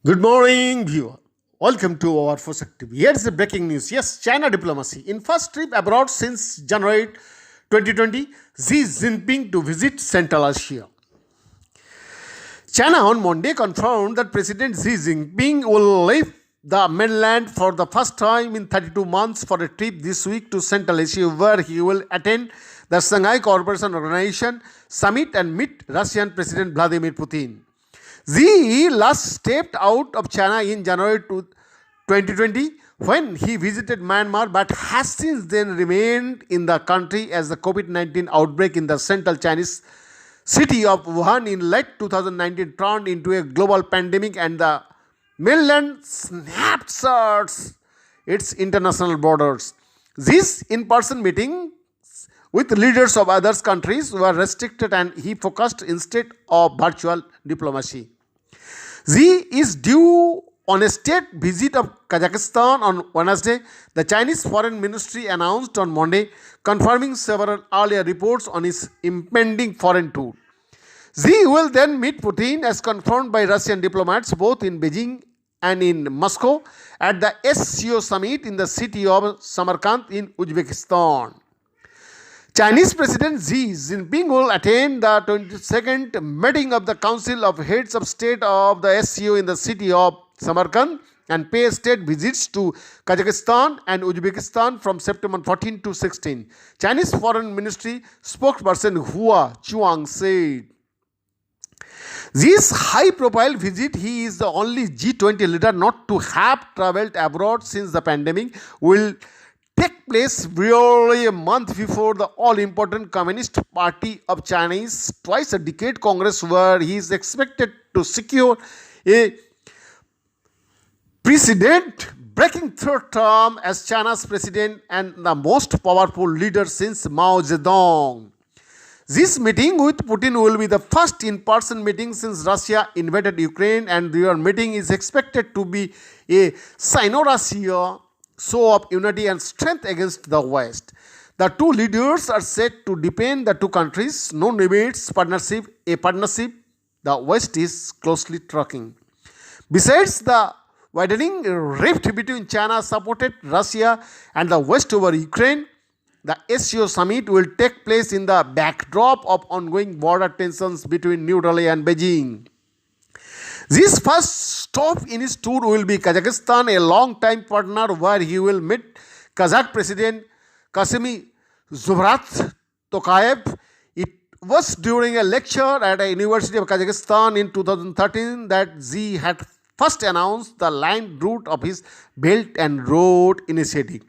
Good morning, viewer. Welcome to our perspective. Here's the breaking news. Yes, China diplomacy. In first trip abroad since January 2020, Xi Jinping to visit Central Asia. China on Monday confirmed that President Xi Jinping will leave the mainland for the first time in 32 months for a trip this week to Central Asia, where he will attend the Shanghai Cooperation Organization summit and meet Russian President Vladimir Putin. Xi last stepped out of China in January 2020 when he visited Myanmar, but has since then remained in the country as the COVID-19 outbreak in the central Chinese city of Wuhan in late 2019 turned into a global pandemic, and the mainland snapped its international borders. These in-person meetings with leaders of other countries were restricted, and he focused instead of virtual diplomacy. Xi is due on a state visit of Kazakhstan on Wednesday, the Chinese Foreign Ministry announced on Monday, confirming several earlier reports on his impending foreign tour. Xi will then meet Putin, as confirmed by Russian diplomats both in Beijing and in Moscow, at the SCO summit in the city of Samarkand in Uzbekistan. Chinese President Xi Jinping will attend the 22nd meeting of the Council of Heads of State of the SCO in the city of Samarkand and pay state visits to Kazakhstan and Uzbekistan from September 14 to 16. Chinese Foreign Ministry spokesperson Hua Chuang said. This high-profile visit, he is the only G20 leader not to have travelled abroad since the pandemic, will take place barely a month before the all-important Communist Party of China's twice-a-decade Congress, where he is expected to secure a precedent-breaking third term as China's president and the most powerful leader since Mao Zedong. This meeting with Putin will be the first in-person meeting since Russia invaded Ukraine, and their meeting is expected to be a Sino-Russia show of unity and strength against the West. The two leaders are set to deepen the two countries' no-limits partnership, a partnership the West is closely tracking. Besides the widening rift between China supported Russia and the West over Ukraine, the SCO summit will take place in the backdrop of ongoing border tensions between New Delhi and Beijing. This first stop in his tour will be Kazakhstan, a long-time partner, where he will meet Kazakh President Kassym-Jomart Tokayev. It was during a lecture at the University of Kazakhstan in 2013 that Xi had first announced the line route of his Belt and Road initiative.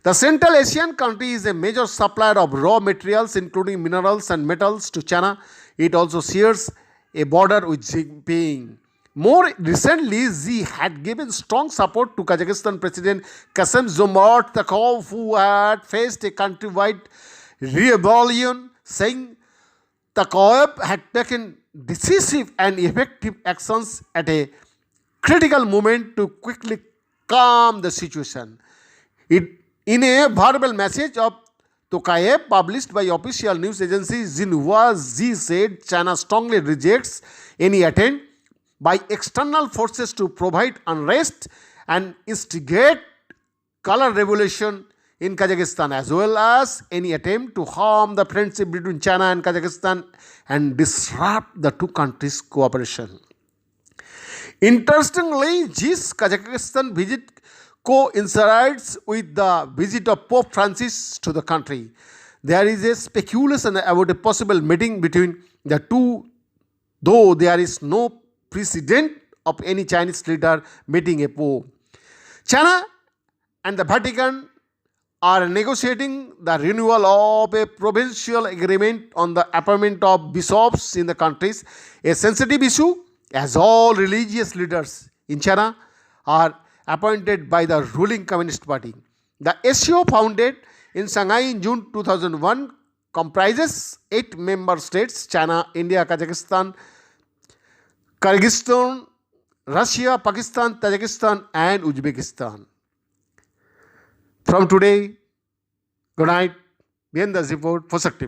The Central Asian country is a major supplier of raw materials, including minerals and metals, to China. It also shares a border with Jinping. More recently, Xi had given strong support to Kazakhstan President Kassym-Jomart Tokayev, who had faced a countrywide rebellion, saying Tokayev had taken decisive and effective actions at a critical moment to quickly calm the situation. In a verbal message of Tokayev published by official news agency Xinhua, Xi said China strongly rejects any attempt by external forces to provide unrest and instigate color revolution in Kazakhstan, as well as any attempt to harm the friendship between China and Kazakhstan and disrupt the two countries' cooperation. Interestingly, Xi's Kazakhstan visit coincides with the visit of Pope Francis to the country. There is a speculation about a possible meeting between the two, though there is no precedent of any Chinese leader meeting a Pope. China and the Vatican are negotiating the renewal of a provincial agreement on the appointment of bishops in the countries, a sensitive issue, as all religious leaders in China are appointed by the ruling Communist Party. The SCO, founded in Shanghai in June 2001, comprises 8 member states: China, India, Kazakhstan, Kyrgyzstan, Russia, Pakistan, Tajikistan and Uzbekistan. From today, good night. Behind the report for TV.